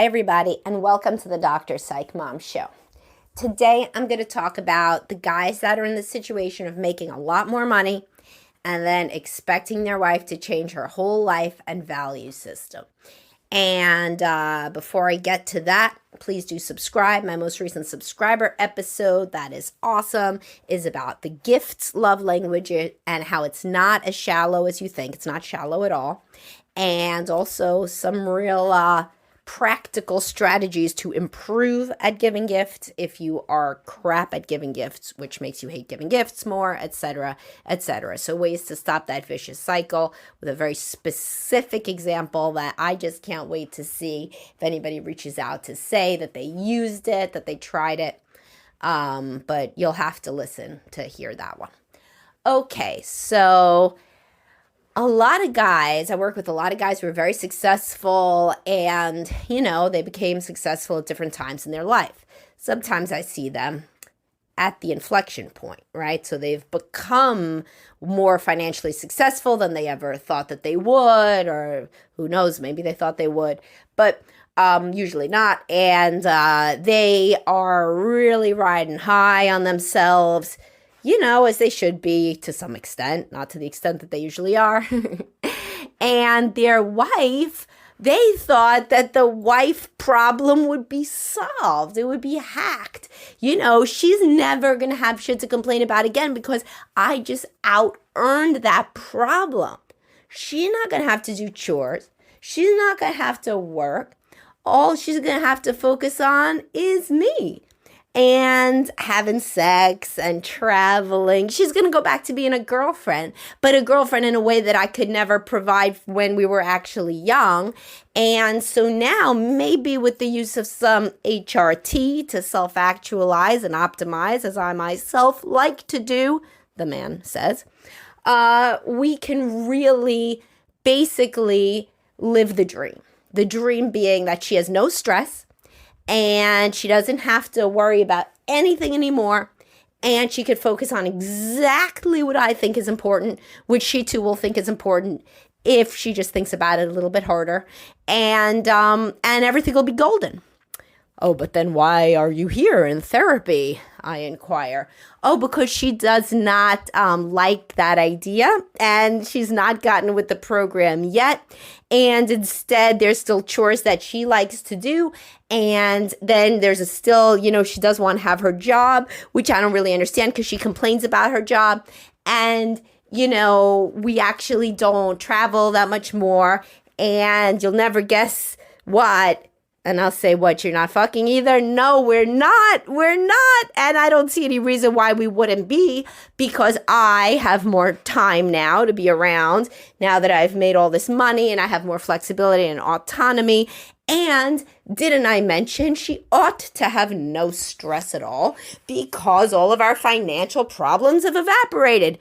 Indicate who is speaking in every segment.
Speaker 1: Hi, everybody, and welcome to the Dr. Psych Mom Show. Today, I'm going to talk about the guys that are in the situation of making a lot more money and then expecting their wife to change her whole life and value system. And before I get to that, please do subscribe. My most recent subscriber episode, that is awesome, is about the gifts love language and how it's not as shallow as you think. It's not shallow at all. And also some real practical strategies to improve at giving gifts if you are crap at giving gifts, which makes you hate giving gifts more, etc., etc. So ways to stop that vicious cycle with a very specific example that I just can't wait to see if anybody reaches out to say that they used it, that they tried it. But you'll have to listen to hear that one. Okay, so a lot of guys, I work with a lot of guys who are very successful and, they became successful at different times in their life. Sometimes I see them at the inflection point, right? So they've become more financially successful than they ever thought that they would, or who knows, maybe they thought they would, but usually not. And they are really riding high on themselves, as they should be to some extent, not to the extent that they usually are. And their wife, they thought that the wife problem would be solved. It would be hacked. She's never going to have shit to complain about again because I just out-earned that problem. She's not going to have to do chores. She's not going to have to work. All she's going to have to focus on is me. And having sex and traveling. She's going to go back to being a girlfriend, but a girlfriend in a way that I could never provide when we were actually young. And so now, maybe with the use of some HRT to self-actualize and optimize, as I myself like to do, the man says, we can really basically live the dream. The dream being that she has no stress, and she doesn't have to worry about anything anymore. And she could focus on exactly what I think is important, which she too will think is important if she just thinks about it a little bit harder. And everything will be golden. Oh, but then why are you here in therapy? I inquire. Oh, because she does not like that idea, and she's not gotten with the program yet. And instead, there's still chores that she likes to do. And then there's she does want to have her job, which I don't really understand because she complains about her job. And, we actually don't travel that much more. And you'll never guess what. And I'll say, what, you're not fucking either? No, we're not. We're not. And I don't see any reason why we wouldn't be, because I have more time now to be around now that I've made all this money and I have more flexibility and autonomy. And didn't I mention she ought to have no stress at all because all of our financial problems have evaporated,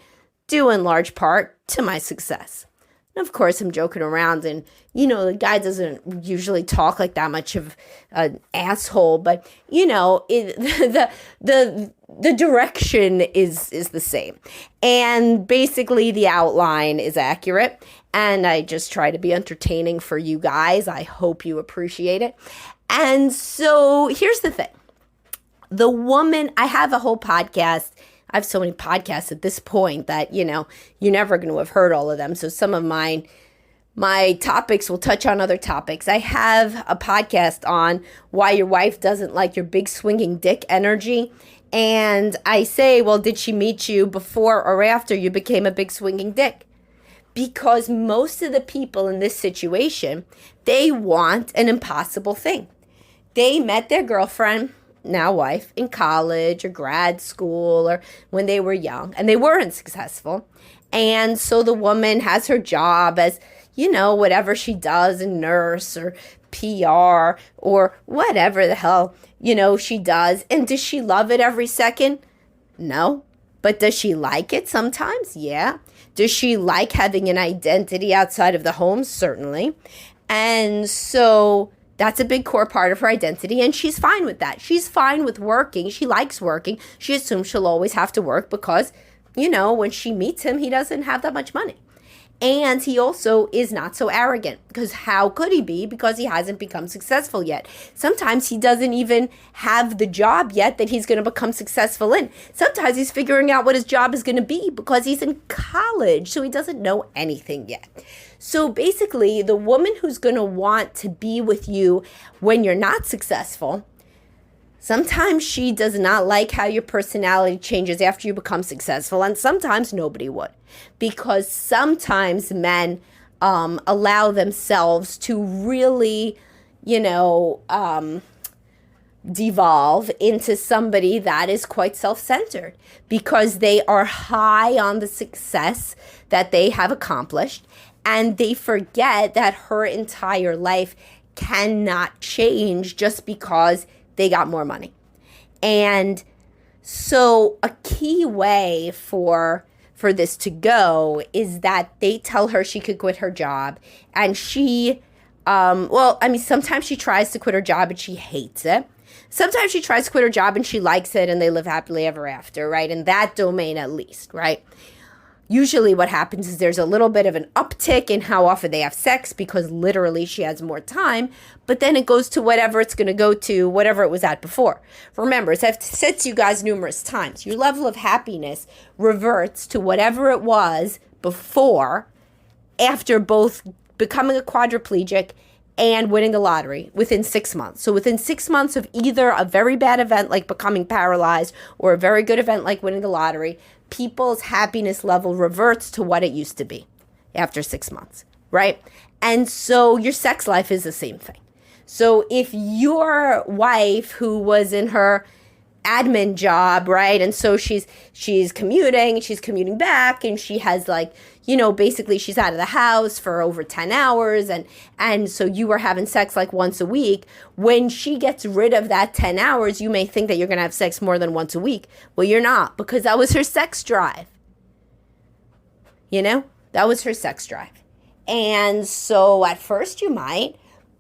Speaker 1: due in large part to my success. Of course, I'm joking around, and the guy doesn't usually talk like that much of an asshole, but the direction is the same, and basically the outline is accurate. And I just try to be entertaining for you guys. I hope you appreciate it. And so here's the thing: the woman, I have a whole podcast. I have so many podcasts at this point that, you're never going to have heard all of them. So some of my topics will touch on other topics. I have a podcast on why your wife doesn't like your big swinging dick energy. And I say, well, did she meet you before or after you became a big swinging dick? Because most of the people in this situation, they want an impossible thing. They met their girlfriend, now wife, in college or grad school or when they were young, and they weren't successful. And so the woman has her job as, whatever she does, a nurse or PR or whatever the hell, she does. And does she love it every second? No. But does she like it sometimes? Yeah. Does she like having an identity outside of the home? Certainly. And so that's a big core part of her identity, and she's fine with that. She's fine with working. She likes working. She assumes she'll always have to work because, when she meets him, he doesn't have that much money. And he also is not so arrogant, because how could he be? Because he hasn't become successful yet. Sometimes he doesn't even have the job yet that he's going to become successful in. Sometimes he's figuring out what his job is going to be because he's in college, so he doesn't know anything yet. So basically, the woman who's going to want to be with you when you're not successful, sometimes she does not like how your personality changes after you become successful, and sometimes nobody would. Because sometimes men allow themselves to really, devolve into somebody that is quite self-centered because they are high on the success that they have accomplished, and they forget that her entire life cannot change just because they got more money. And so a key way for this to go is that they tell her she could quit her job, and she, sometimes she tries to quit her job and she hates it. Sometimes she tries to quit her job and she likes it and they live happily ever after, right? In that domain at least, right? Usually what happens is there's a little bit of an uptick in how often they have sex because literally she has more time, but then it goes to whatever it's going to go to, whatever it was at before. Remember, as I've said to you guys numerous times, your level of happiness reverts to whatever it was before, after both becoming a quadriplegic and winning the lottery within 6 months. So within 6 months of either a very bad event like becoming paralyzed or a very good event like winning the lottery, people's happiness level reverts to what it used to be after 6 months, right? And so your sex life is the same thing. So if your wife, who was in her admin job, right, and so she's commuting back, and she has basically she's out of the house for over 10 hours, and so you were having sex like once a week. When she gets rid of that 10 hours, you may think that you're going to have sex more than once a week. Well, you're not, because that was her sex drive. That was her sex drive. And so at first you might,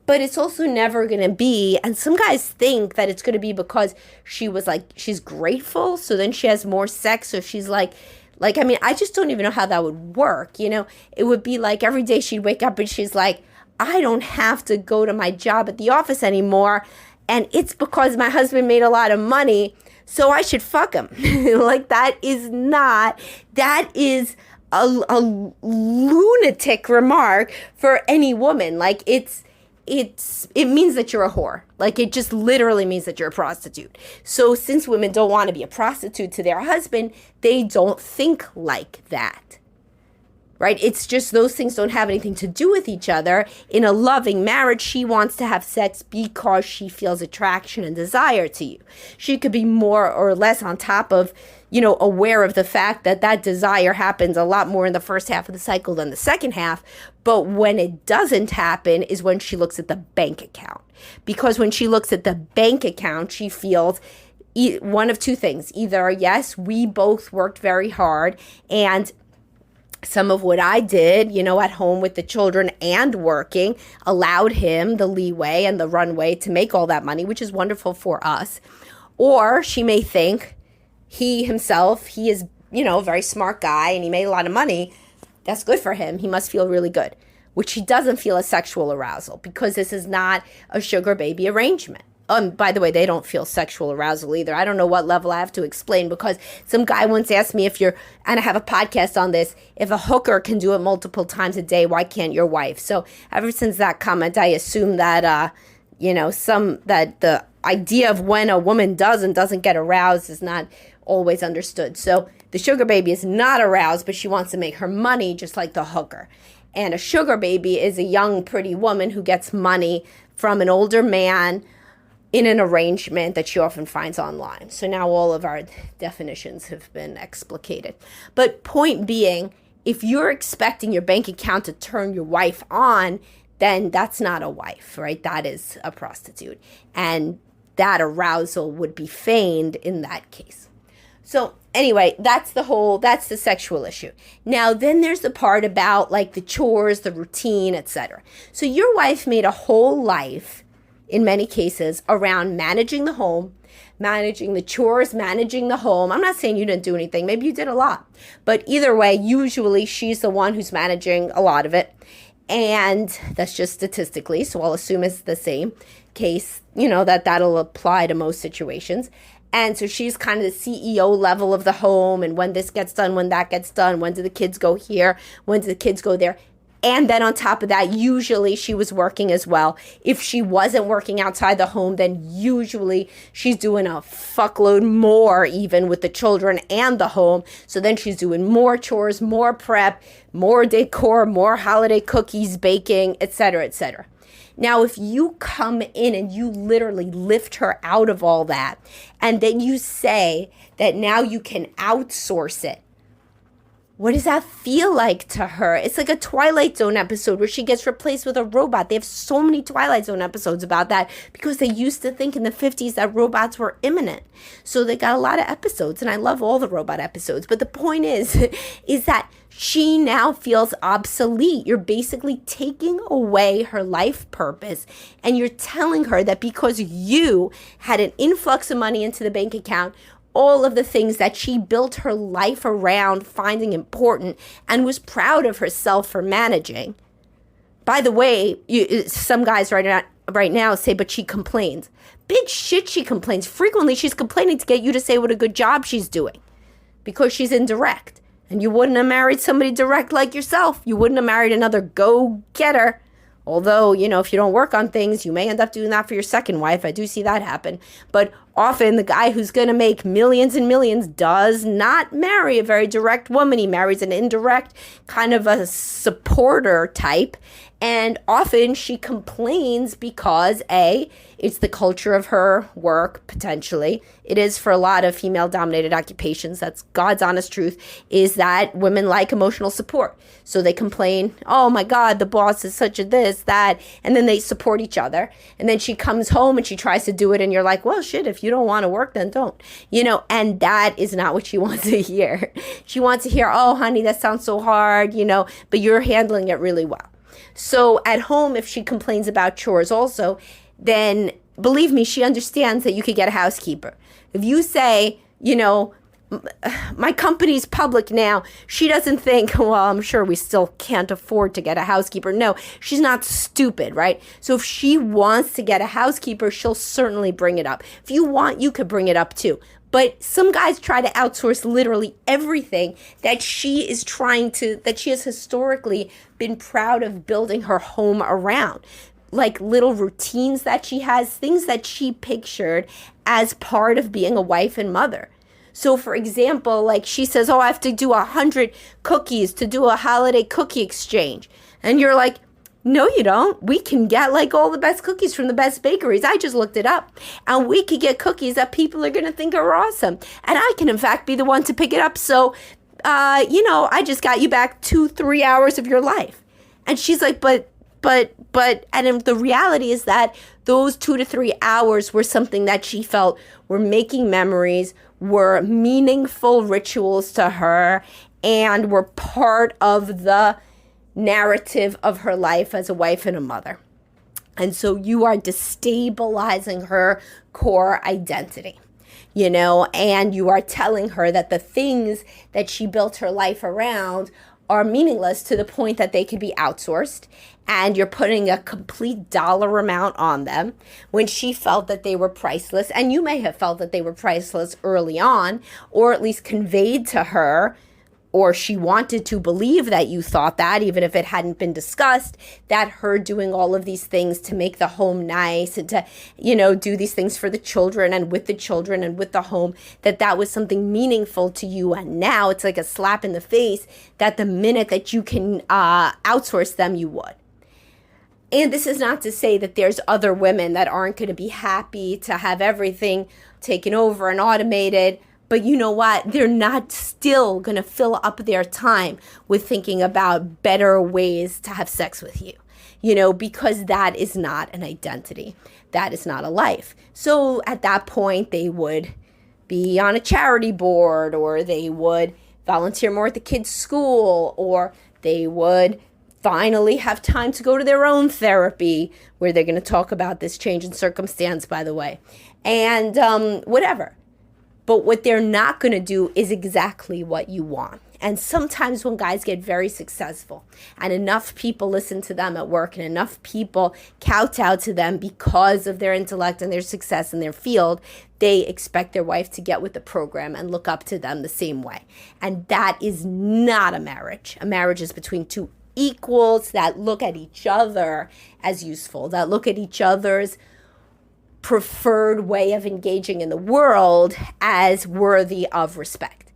Speaker 1: but it's also never going to be. And some guys think that it's going to be because she's grateful, so then she has more sex. So she's I just don't even know how that would work. It would be like every day she'd wake up and she's like, I don't have to go to my job at the office anymore. And it's because my husband made a lot of money, so I should fuck him. That is a lunatic remark for any woman. It means that you're a whore. It just literally means that you're a prostitute. So since women don't want to be a prostitute to their husband, they don't think like that, right? It's just those things don't have anything to do with each other. In a loving marriage, she wants to have sex because she feels attraction and desire to you. She could be more or less on top of, aware of the fact that that desire happens a lot more in the first half of the cycle than the second half. But when it doesn't happen is when she looks at the bank account. Because when she looks at the bank account, she feels one of two things. Either, yes, we both worked very hard, and some of what I did, at home with the children and working, allowed him the leeway and the runway to make all that money, which is wonderful for us. Or she may think he is, a very smart guy and he made a lot of money. That's good for him. He must feel really good, which he doesn't feel a sexual arousal, because this is not a sugar baby arrangement. By the way, they don't feel sexual arousal either. I don't know what level I have to explain, because some guy once asked me and I have a podcast on this, if a hooker can do it multiple times a day, why can't your wife? So ever since that comment, I assume that, that the idea of when a woman does and doesn't get aroused is not always understood. So the sugar baby is not aroused, but she wants to make her money just like the hooker. And a sugar baby is a young, pretty woman who gets money from an older man in an arrangement that she often finds online. So now all of our definitions have been explicated. But point being, if you're expecting your bank account to turn your wife on, then that's not a wife, right? That is a prostitute. And that arousal would be feigned in that case. So anyway, that's the sexual issue. Now, then there's the part about the chores, the routine, etc. So your wife made a whole life, in many cases, around managing the home, managing the chores, managing the home. I'm not saying you didn't do anything. Maybe you did a lot. But either way, usually she's the one who's managing a lot of it. And that's just statistically, so I'll assume it's the same case, that'll apply to most situations. And so she's kind of the CEO level of the home, and when this gets done, when that gets done, when do the kids go here, when do the kids go there. And then on top of that, usually she was working as well. If she wasn't working outside the home, then usually she's doing a fuckload more even with the children and the home. So then she's doing more chores, more prep, more decor, more holiday cookies, baking, etc., etc. Now, if you come in and you literally lift her out of all that, and then you say that now you can outsource it, what does that feel like to her? It's like a Twilight Zone episode where she gets replaced with a robot. They have so many Twilight Zone episodes about that because they used to think in the 50s that robots were imminent. So they got a lot of episodes, and I love all the robot episodes. But the point is that she now feels obsolete. You're basically taking away her life purpose, and you're telling her that because you had an influx of money into the bank account, all of the things that she built her life around finding important and was proud of herself for managing. By the way, some guys right now say, but she complains. Big shit, she complains. Frequently, she's complaining to get you to say what a good job she's doing because she's indirect. And you wouldn't have married somebody direct like yourself. You wouldn't have married another go-getter. Although, if you don't work on things, you may end up doing that for your second wife. I do see that happen. But often the guy who's going to make millions and millions does not marry a very direct woman. He marries an indirect, kind of a supporter type. And often she complains because, A, it's the culture of her work, potentially. It is for a lot of female-dominated occupations. That's God's honest truth, is that women like emotional support. So they complain, oh my God, the boss is such a this, that, and then they support each other. And then she comes home and she tries to do it, and you're like, well, shit, if you don't want to work, then don't. And that is not what she wants to hear. She wants to hear, oh, honey, that sounds so hard, but you're handling it really well. So at home, if she complains about chores also, then believe me, she understands that you could get a housekeeper. If you say, my company's public now, she doesn't think, well, I'm sure we still can't afford to get a housekeeper. No, she's not stupid, right? So if she wants to get a housekeeper, she'll certainly bring it up. If you want, you could bring it up too. But some guys try to outsource literally everything that she has historically been proud of building her home around. Like little routines that she has, things that she pictured as part of being a wife and mother. So for example, like she says, oh, I have to do 100 cookies to do a holiday cookie exchange. And you're like, no, you don't. We can get like all the best cookies from the best bakeries. I just looked it up. And we could get cookies that people are going to think are awesome. And I can, in fact, be the one to pick it up. So, I just got you back 2-3 hours of your life. And she's like, but, and the reality is that those 2 to 3 hours were something that she felt were making memories, were meaningful rituals to her, and were part of the narrative of her life as a wife and a mother. And so you are destabilizing her core identity, and you are telling her that the things that she built her life around are meaningless to the point that they could be outsourced, and you're putting a complete dollar amount on them when she felt that they were priceless. And you may have felt that they were priceless early on, or at least conveyed to her, or she wanted to believe that you thought that, even if it hadn't been discussed, that her doing all of these things to make the home nice and to, do these things for the children and with the home, that was something meaningful to you. And now it's like a slap in the face that the minute that you can outsource them, you would. And this is not to say that there's other women that aren't going to be happy to have everything taken over and automated. But you know what? They're not still going to fill up their time with thinking about better ways to have sex with you, because that is not an identity. That is not a life. So at that point, they would be on a charity board, or they would volunteer more at the kids' school, or they would finally have time to go to their own therapy, where they're going to talk about this change in circumstance, by the way. and whatever. But what they're not going to do is exactly what you want. And sometimes when guys get very successful and enough people listen to them at work and enough people kowtow to them because of their intellect and their success in their field, they expect their wife to get with the program and look up to them the same way. And that is not a marriage. A marriage is between two equals that look at each other as useful, that look at each other's preferred way of engaging in the world as worthy of respect.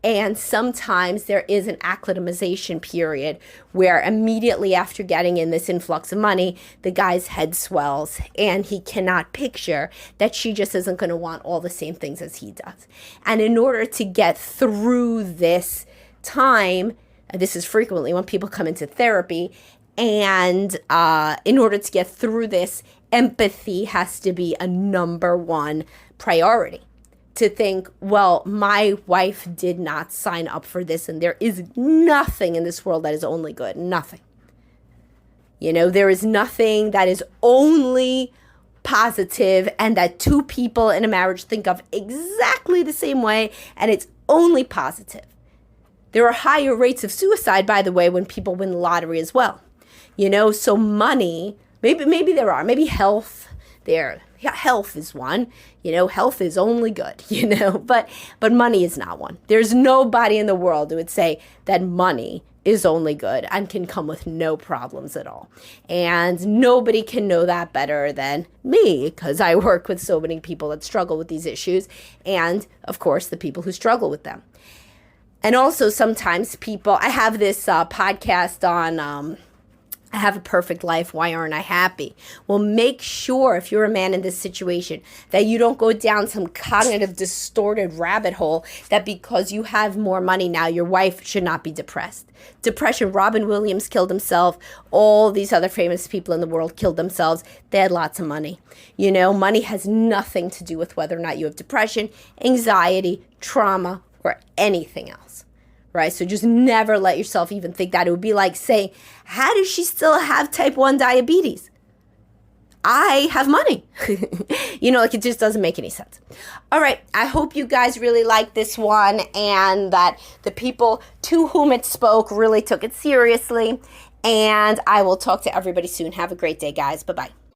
Speaker 1: And sometimes there is an acclimatization period where immediately after getting in this influx of money, the guy's head swells and he cannot picture that she just isn't going to want all the same things as he does. And in order to get through this time, this is frequently when people come into therapy, and in order to get through this, empathy has to be a number one priority. To think, well, my wife did not sign up for this, and there is nothing in this world that is only good. Nothing. There is nothing that is only positive and that two people in a marriage think of exactly the same way, and it's only positive. There are higher rates of suicide, by the way, when people win the lottery as well. So money, maybe there are, maybe health there. Yeah, health is one. Health is only good, but money is not one. There's nobody in the world who would say that money is only good and can come with no problems at all. And nobody can know that better than me, because I work with so many people that struggle with these issues, and of course the people who struggle with them. And also sometimes people, I have this podcast on I have a perfect life. Why aren't I happy? Well, make sure if you're a man in this situation that you don't go down some cognitive distorted rabbit hole that because you have more money now, your wife should not be depressed. Depression, Robin Williams killed himself. All these other famous people in the world killed themselves. They had lots of money. Money has nothing to do with whether or not you have depression, anxiety, trauma, or anything else. Right? So just never let yourself even think that. It would be like saying, how does she still have type 1 diabetes? I have money. It just doesn't make any sense. All right. I hope you guys really liked this one and that the people to whom it spoke really took it seriously. And I will talk to everybody soon. Have a great day, guys. Bye-bye.